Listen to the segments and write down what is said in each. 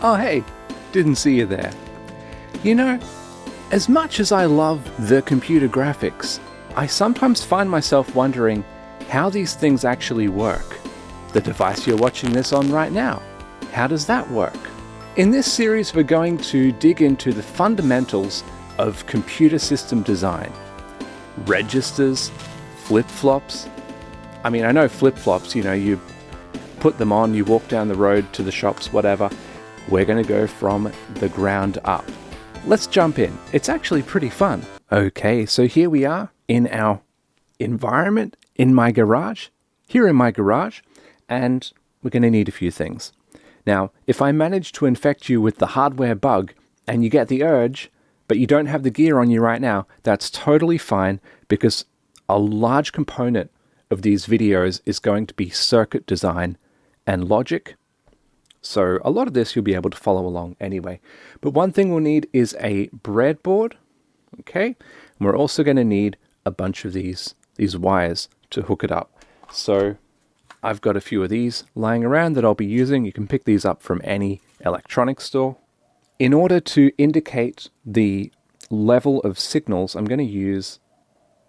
Oh hey, didn't see you there. You know, as much as I love the computer graphics, I sometimes find myself wondering how these things actually work. The device you're watching this on right now, how does that work? In this series, we're going to dig into the fundamentals of computer system design. Registers, flip-flops. I mean, I know flip-flops, you put them on, you walk down the road to the shops, whatever. We're going to go from the ground up. Let's jump in. It's actually pretty fun. Okay, so here we are in our environment, in my garage, here in my garage, and we're going to need a few things. Now, if I manage to infect you with the hardware bug and you get the urge, but you don't have the gear on you right now, that's totally fine, because a large component of these videos is going to be circuit design and logic. So a lot of this you'll be able to follow along anyway. But one thing we'll need is a breadboard, okay? And we're also going to need a bunch of these wires to hook it up. So I've got a few of these lying around that I'll be using. You can pick these up from any electronics store. In order to indicate the level of signals, I'm going to use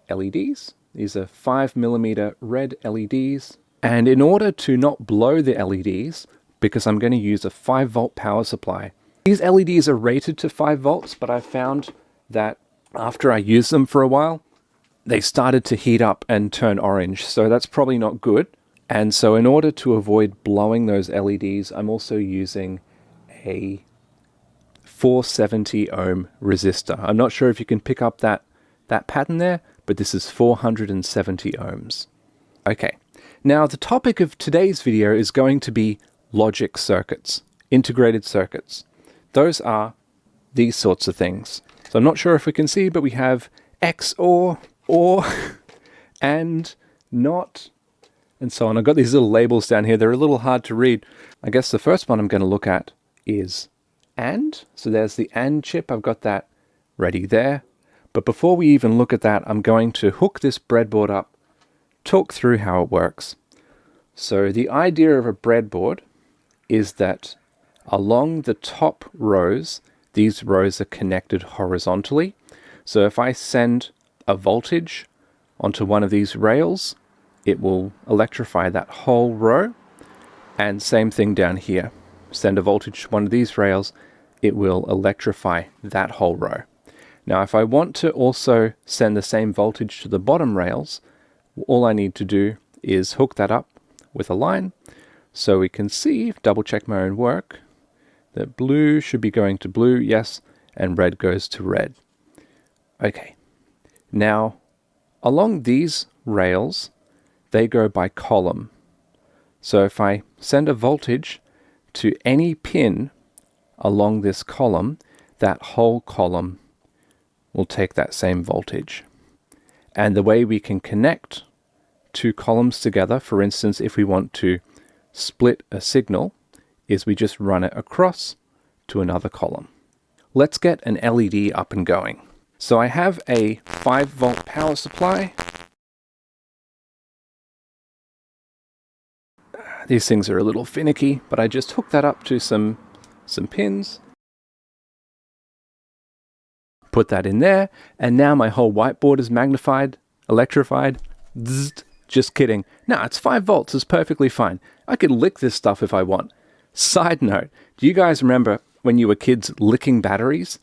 LEDs. These are 5mm red LEDs. And in order to not blow the LEDs, because I'm going to use a 5-volt power supply, these LEDs are rated to 5 volts, but I found that after I used them for a while, they started to heat up and turn orange. So that's probably not good. And so in order to avoid blowing those LEDs, I'm also using a 470 ohm resistor. I'm not sure if you can pick up that pattern there, but this is 470 ohms. Okay, now the topic of today's video is going to be logic circuits, integrated circuits. Those are these sorts of things. So I'm not sure if we can see, but we have XOR, or, and, not, and so on. I've got these little labels down here. They're a little hard to read. I guess the first one I'm going to look at is AND. So there's the AND chip. I've got that ready there. But before we even look at that, I'm going to hook this breadboard up, talk through how it works. So the idea of a breadboard is that along the top rows, these rows are connected horizontally. So if I send a voltage onto one of these rails, it will electrify that whole row. And same thing down here. Send a voltage to one of these rails, it will electrify that whole row. Now, if I want to also send the same voltage to the bottom rails, all I need to do is hook that up with a line. So we can see, double check my own work, that blue should be going to blue, yes, and red goes to red. Okay. Now, along these rails, they go by column. So if I send a voltage to any pin along this column, that whole column will take that same voltage. And the way we can connect two columns together, for instance, if we want to split a signal, is we just run it across to another column. Let's get an LED up and going. So I have a 5-volt power supply. These things are a little finicky, but I just hooked that up to some pins. Put that in there, and now my whole whiteboard is magnified, electrified. Zzzt. Just kidding. No, it's 5 volts. It's perfectly fine. I could lick this stuff if I want. Side note, do you guys remember when you were kids licking batteries?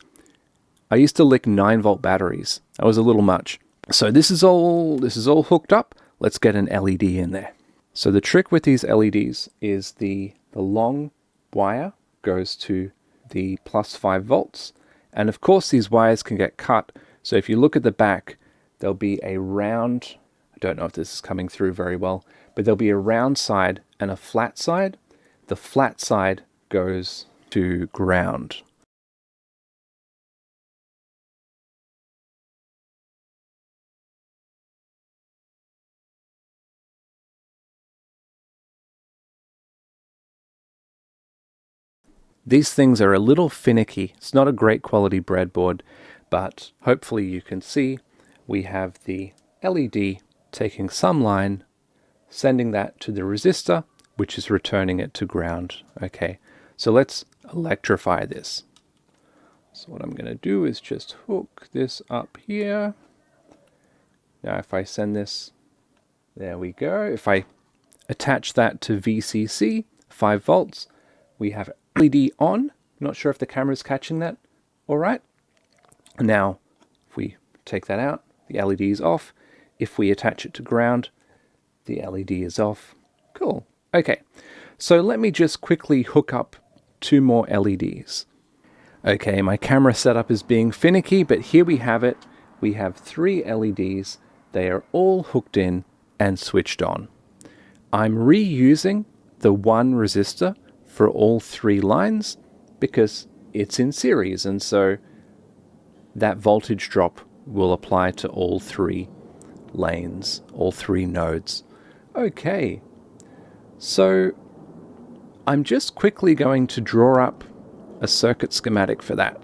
I used to lick 9-volt batteries. That was a little much. So this is all hooked up. Let's get an LED in there. So the trick with these LEDs is the long wire goes to the plus 5 volts. And of course these wires can get cut. So if you look at the back, there'll be a round, I don't know if this is coming through very well, but there'll be a round side and a flat side. The flat side goes to ground. These things are a little finicky. It's not a great quality breadboard, but hopefully you can see we have the LED taking some line, sending that to the resistor, which is returning it to ground. Okay, So let's electrify this. So what I'm going to do is just hook this up here. Now if I send this, there we go. If I attach that to VCC, 5 volts, we have LED on. Not sure if the camera's catching that. All right. Now, if we take that out, the LED is off. If we attach it to ground, the LED is off. Cool. Okay. So let me just quickly hook up 2 more LEDs. Okay, my camera setup is being finicky, but here we have it. We have 3 LEDs. They are all hooked in and switched on. I'm reusing the 1 resistor for all 3 lines because it's in series, and so that voltage drop will apply to all 3 lanes, all 3 nodes. Okay, so I'm just quickly going to draw up a circuit schematic for that.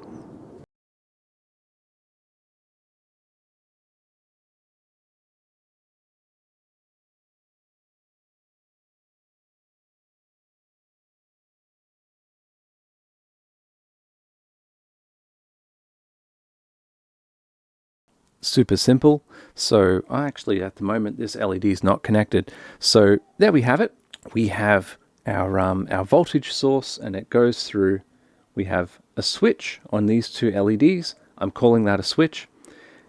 Super simple. So actually at the moment this LED is not connected. So there we have it. We have our voltage source and it goes through. We have a switch on these 2 LEDs. I'm calling that a switch.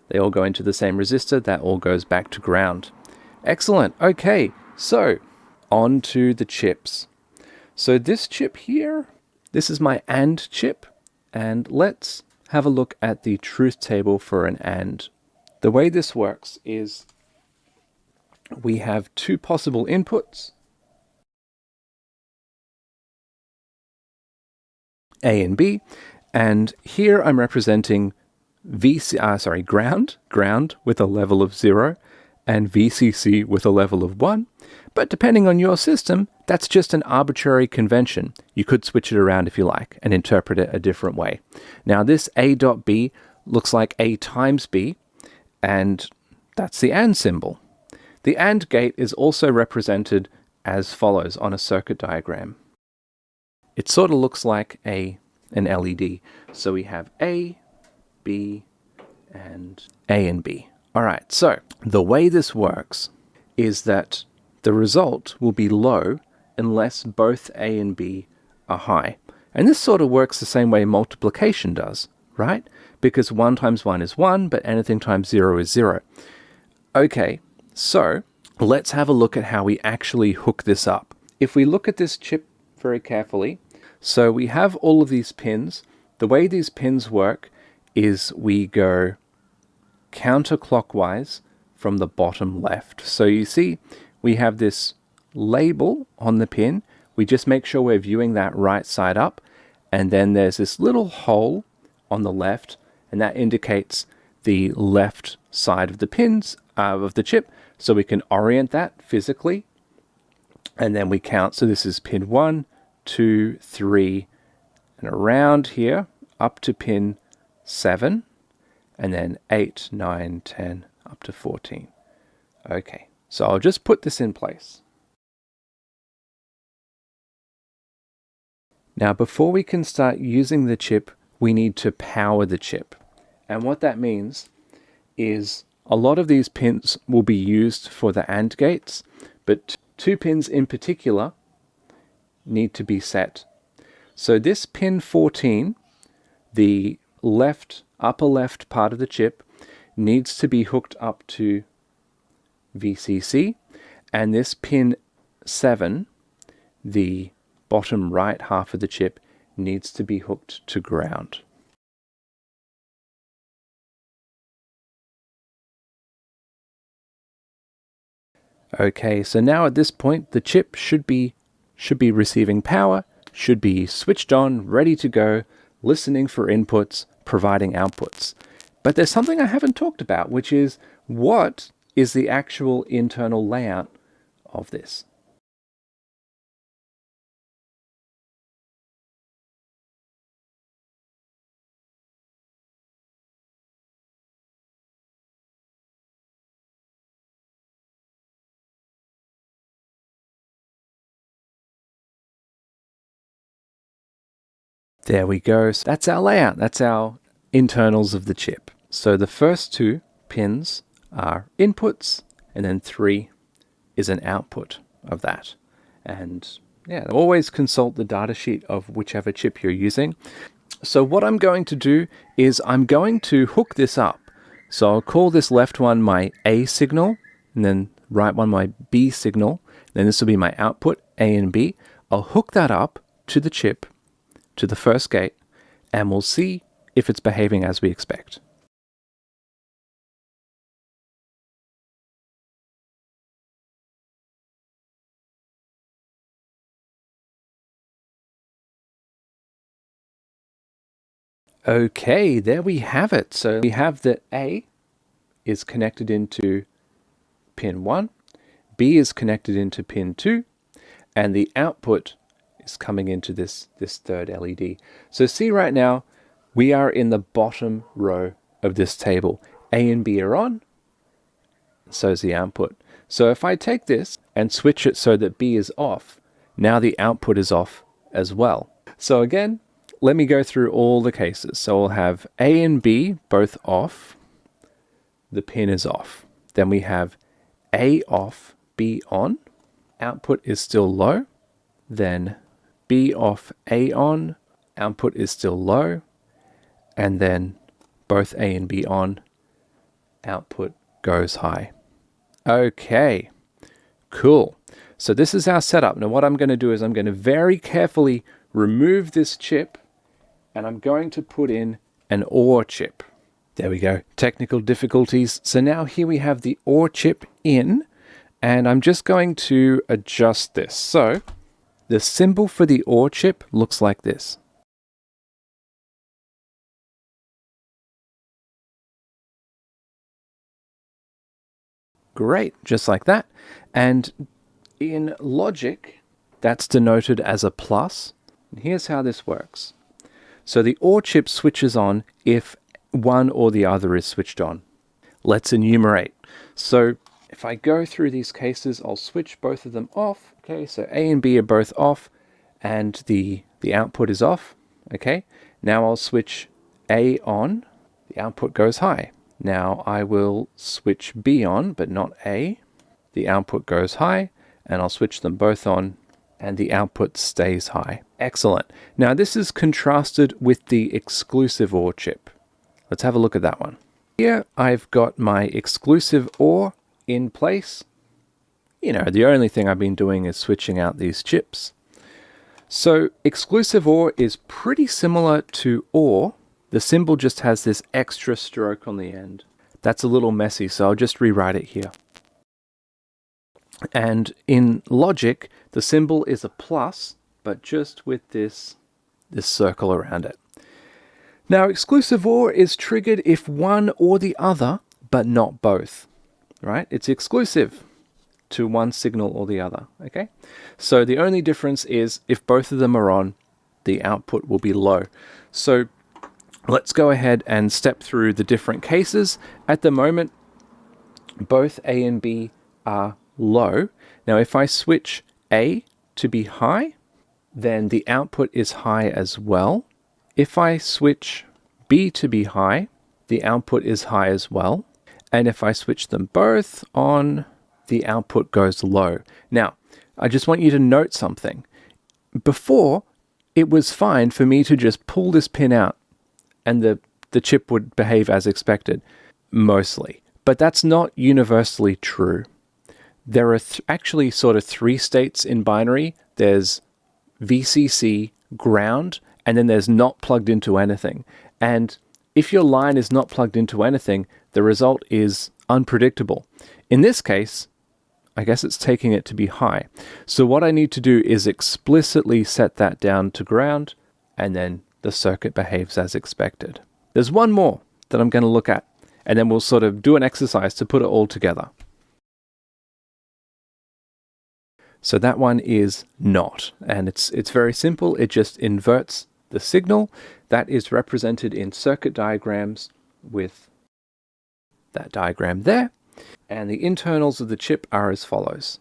They all go into the same resistor. That all goes back to ground. Excellent. Okay, so on to the chips. So this chip here, this is my AND chip. And let's have a look at the truth table for an AND. The way this works is we have 2 possible inputs, A and B, and here I'm representing ground with a level of 0 and VCC with a level of 1. But depending on your system, that's just an arbitrary convention. You could switch it around if you like and interpret it a different way. Now this A dot B looks like A times B, and that's the AND symbol. The AND gate is also represented as follows on a circuit diagram. It sort of looks like an LED. So we have A, B, and A and B. All right, so the way this works is that the result will be low unless both A and B are high. And this sort of works the same way multiplication does, right? Because 1 times 1 is 1, but anything times 0 is 0. Okay, so let's have a look at how we actually hook this up. If we look at this chip very carefully, so we have all of these pins. The way these pins work is we go counterclockwise from the bottom left. So you see, we have this label on the pin. We just make sure we're viewing that right side up. And then there's this little hole on the left, and that indicates the left side of the pins of the chip. So we can orient that physically. And then we count. So this is pin 1, 2, 3, and around here up to pin 7. And then 8, 9, 10, up to 14. Okay, so I'll just put this in place. Now, before we can start using the chip, we need to power the chip. And what that means is a lot of these pins will be used for the AND gates, but 2 pins in particular need to be set. So this pin 14, the upper left part of the chip, needs to be hooked up to VCC, and this pin 7, the bottom right half of the chip, needs to be hooked to ground. Okay, so now at this point the chip should be receiving power, should be switched on, ready to go, listening for inputs, providing outputs. But there's something I haven't talked about, which is what is the actual internal layout of this? There we go. So that's our layout. That's our internals of the chip. So the first two pins are inputs, and then 3 is an output of that. And yeah, always consult the datasheet of whichever chip you're using. So what I'm going to do is I'm going to hook this up. So I'll call this left one my A signal, and then right one my B signal. Then this will be my output, A and B. I'll hook that up to the chip, to the first gate, and we'll see if it's behaving as we expect. Okay, there we have it. So we have that A is connected into pin 1, B is connected into pin 2, and the output is coming into this third LED. So see right now, we are in the bottom row of this table. A and B are on, so is the output. So if I take this and switch it so that B is off, now the output is off as well. So again, let me go through all the cases. So we'll have A and B both off, the pin is off. Then we have A off, B on, output is still low. Then B off, A on, output is still low. And then both A and B on, output goes high. Okay, cool. So this is our setup. Now what I'm going to do is I'm going to very carefully remove this chip, and I'm going to put in an OR chip. There we go. Technical difficulties. So now here we have the OR chip in, and I'm just going to adjust this. So the symbol for the OR chip looks like this. Great, just like that. And in logic, that's denoted as a plus. And here's how this works. So the OR chip switches on if one or the other is switched on. Let's enumerate. So if I go through these cases, I'll switch both of them off. Okay, so A and B are both off, and the output is off. Okay, now I'll switch A on, the output goes high. Now I will switch B on, but not A. The output goes high, and I'll switch them both on, and the output stays high. Excellent. Now this is contrasted with the exclusive OR chip. Let's have a look at that one. Here I've got my exclusive OR in place. You know, the only thing I've been doing is switching out these chips. So exclusive OR is pretty similar to OR. The symbol just has this extra stroke on the end. That's a little messy, so I'll just rewrite it here. And in logic, the symbol is a plus, but just with this circle around it. Now, exclusive OR is triggered if one or the other, but not both, right? It's exclusive to one signal or the other, okay? So the only difference is if both of them are on, the output will be low. So let's go ahead and step through the different cases. At the moment, both A and B are low. Now, if I switch A to be high, then the output is high as well. If I switch B to be high, the output is high as well. And if I switch them both on, the output goes low. Now, I just want you to note something. Before, it was fine for me to just pull this pin out and the chip would behave as expected, mostly. But that's not universally true. There are actually sort of 3 states in binary. There's VCC, ground, and then there's not plugged into anything. And if your line is not plugged into anything, the result is unpredictable. In this case, I guess it's taking it to be high. So what I need to do is explicitly set that down to ground, and then the circuit behaves as expected. There's one more that I'm going to look at, and then we'll sort of do an exercise to put it all together. So that one is not, and it's very simple. It just inverts the signal. That is represented in circuit diagrams with that diagram there, and the internals of the chip are as follows.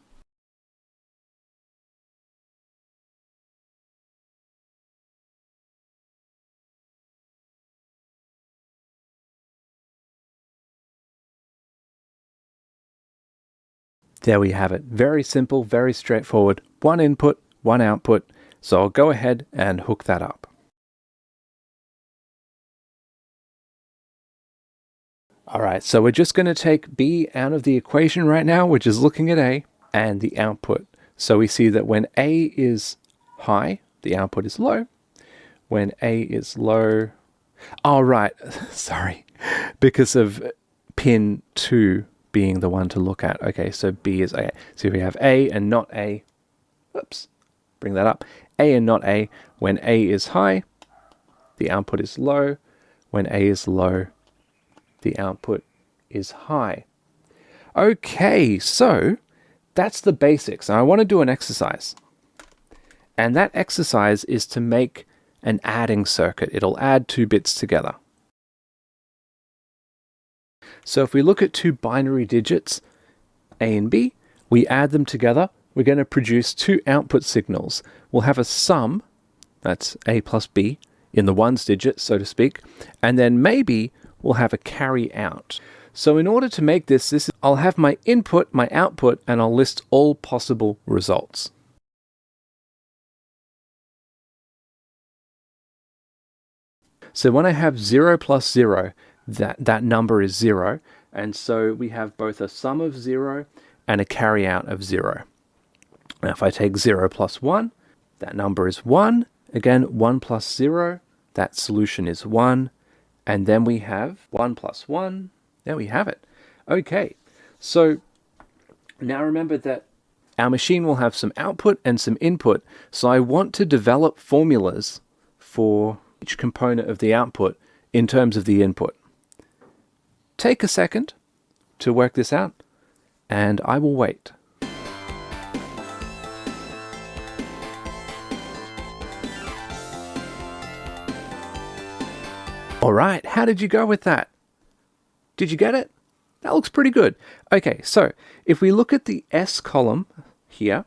There we have it. Very simple, very straightforward. One input, one output. So I'll go ahead and hook that up. All right, so we're just going to take B out of the equation right now. We're just looking at A and the output. So we see that when A is high, the output is low. When A is low, oh, right, sorry, because of pin 2 being the one to look at. Okay, so B is A. So we have A and not A. Oops, bring that up. A and not A. When A is high, the output is low. When A is low, the output is high. Okay, so that's the basics. I want to do an exercise. And that exercise is to make an adding circuit. It'll add 2 bits together. So if we look at 2 binary digits, A and B, we add them together. We're going to produce 2 output signals. We'll have a sum, that's A plus B, in the ones digit, so to speak, and then maybe we'll have a carry out. So in order to make this, I'll have my input, my output, and I'll list all possible results. So when I have 0 plus 0, that number is 0, and so we have both a sum of 0 and a carry out of 0. Now if I take 0 plus 1, that number is 1. Again, 1 plus 0, that solution is 1. And then we have 1 plus 1. There we have it. Okay, so now remember that our machine will have some output and some input. So I want to develop formulas for each component of the output in terms of the input. Take a second to work this out, and I will wait. All right, how did you go with that? Did you get it? That looks pretty good. Okay, so if we look at the S column here,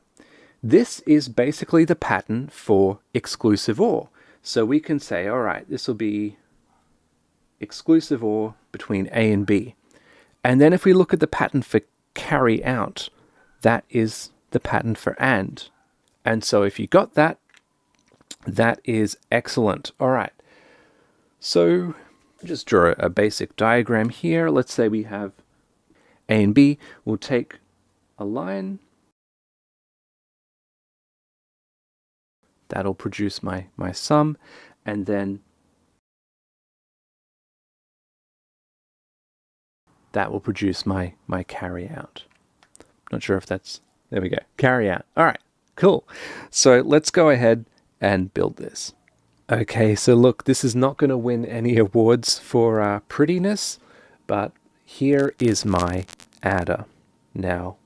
this is basically the pattern for exclusive OR. So we can say, all right, this will be exclusive OR between A and B. And then if we look at the pattern for carry out, that is the pattern for AND. And so if you got that, that is excellent. All right. So just draw a basic diagram here. Let's say we have A and B. We'll take a line. That'll produce my sum. And then that will produce my carry out. Not sure if that's, there we go, carry out. All right, cool. So let's go ahead and build this. Okay, so look, this is not going to win any awards for prettiness, but here is my adder. Now,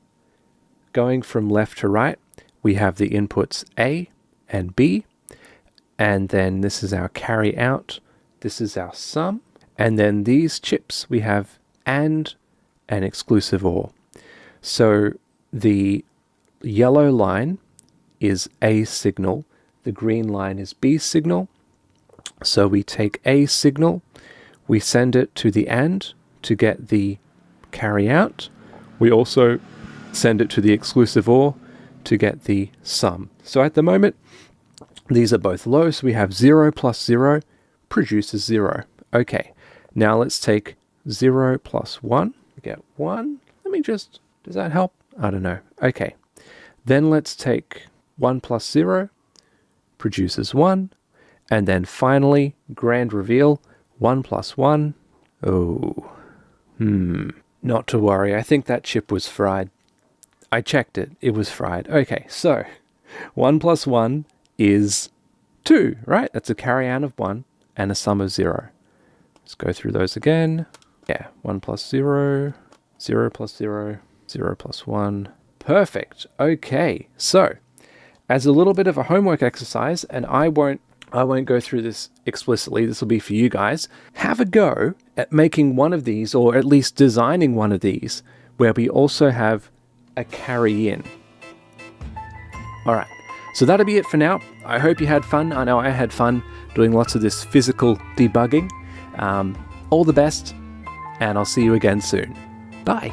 going from left to right, we have the inputs A and B, and then this is our carry out, this is our sum, and then these chips we have AND and exclusive OR. So the yellow line is A signal, the green line is B signal. So we take A signal, we send it to the AND to get the carry out. We also send it to the exclusive OR to get the sum. So at the moment, these are both low, so we have 0 plus 0 produces 0. Okay, now let's take 0 plus 1, we get 1. Let me just, does that help? I don't know. Okay, then let's take 1 plus 0, produces 1. And then finally, grand reveal, 1 plus 1. Oh, not to worry. I think that chip was fried. I checked it. It was fried. Okay, so 1 plus 1 is 2, right? That's a carry out of 1 and a sum of 0. Let's go through those again. Yeah, 1 plus 0, 0 plus 0, 0 plus 1. Perfect. Okay, so as a little bit of a homework exercise, and I won't go through this explicitly, this will be for you guys. Have a go at making one of these, or at least designing one of these, where we also have a carry in. All right, so that'll be it for now. I hope you had fun. I know I had fun doing lots of this physical debugging. All the best, and I'll see you again soon. Bye.